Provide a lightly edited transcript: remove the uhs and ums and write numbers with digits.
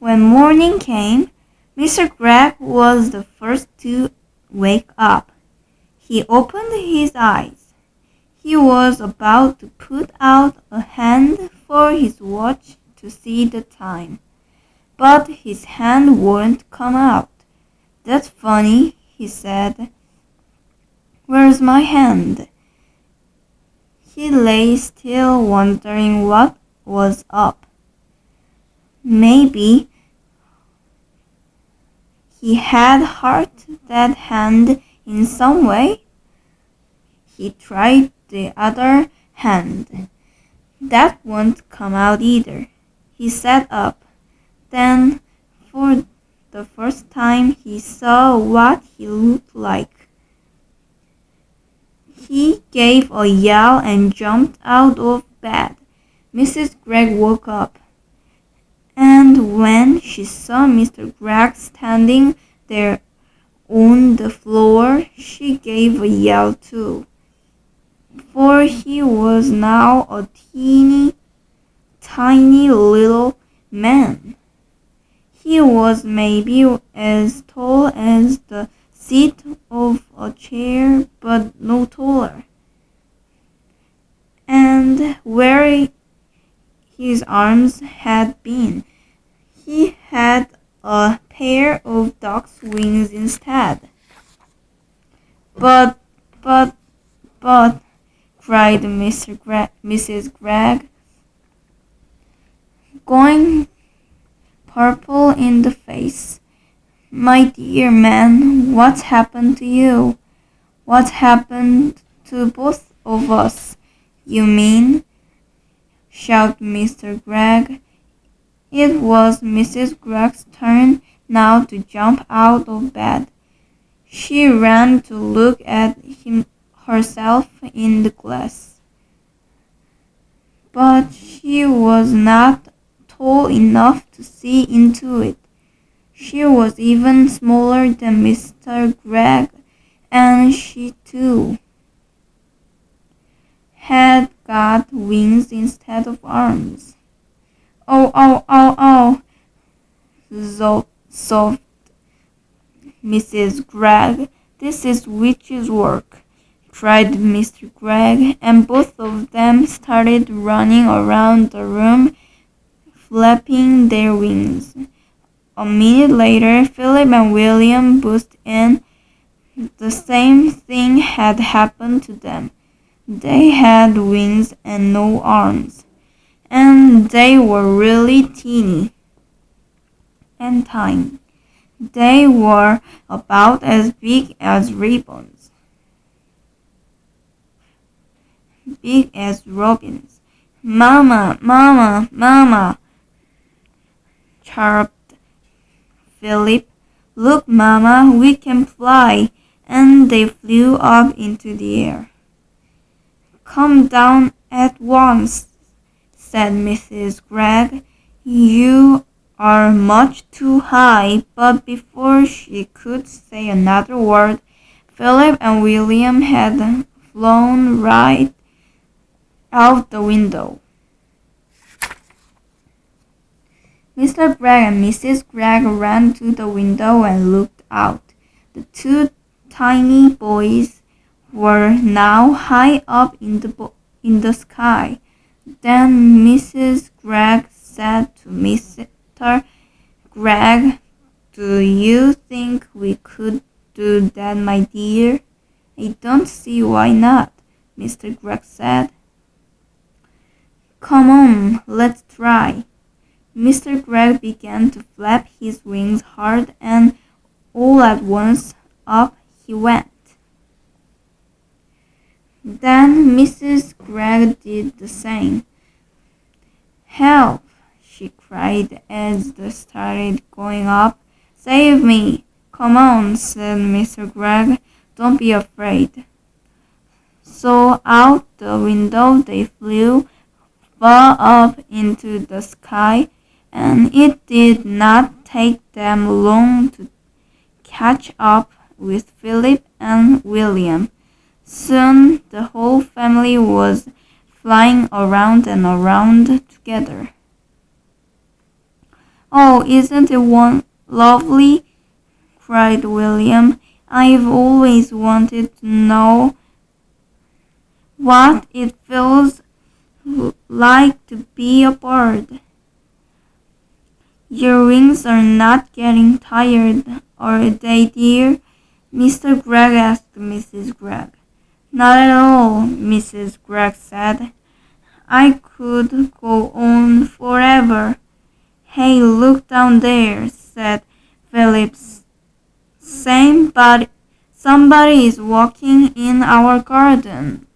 When morning came, Mr. Gregg was the first to wake up. He opened his eyes. He was about to put out a hand for his watch to see the time, but his hand wouldn't come out. "That's funny," he said. "Where's my hand?" He lay still, wondering what was up. Maybe he had hurt that hand in some way. He tried the other hand. That won't come out either. He sat up. Then, for the first time, he saw what he looked like. He gave a yell and jumped out of bed. Mrs. Gregg woke up, and when she saw Mr. Gregg standing there on the floor, she gave a yell too, for he was now a tiny little man. He was maybe as tall as the seat of a chair, but no taller. And where his arms had been, he had a pair of duck's wings instead. But, cried Mrs. Gregg, going purple in the face. "My dear man, what's happened to you?" "What's happened to both of us, you mean?" shouted Mr. Gregg. It was Mrs. Gregg's turn now to jump out of bed. She ran to look at herself in the glass, but she was not tall enough to see into it. She was even smaller than Mr. Gregg, and she too had got wings instead of arms. "Oh, oh, oh, oh," sobbed Mrs. Gregg. "This is witch's work," cried Mr. Gregg, and both of them started running around the room, flapping their wings. A minute later, Philip and William burst in. The same thing had happened to them. They had wings and no arms, and they were really teeny and tiny. They were about as big as ribbons, big as robins. "Mama, Mama, Mama," chirped Philip. "Look, Mama, we can fly," and they flew up into the air. "Come down at once," said Mrs. Gregg. "You are much too high," but before she could say another word, Philip and William had flown right out the window. Mr. Gregg and Mrs. Gregg ran to the window and looked out. The two tiny boys were now high up in the sky. Then Mrs. Gregg said to Mr. Gregg, "Do you think we could do that, my dear?" "I don't see why not," Mr. Gregg said. "Come on, let's try." Mr. Gregg began to flap his wings hard, and all at once up he went. Then Mrs. Gregg did the same. "Help!" she cried as they started going up. "Save me!" "Come on," said Mr. Gregg. "Don't be afraid." So out the window they flew, far up into the sky, and it did not take them long to catch up with Philip and William. Soon the whole family was flying around and around together. "Oh, isn't it lovely?" cried William. "I've always wanted to know what it feels like to be a bird." "Your wings are not getting tired, are they, dear?" Mr. Gregg asked Mrs. Gregg. "Not at all," Mrs. Gregg said. "I could go on forever." "Hey, look down there," said Philip. Somebody is walking in our garden."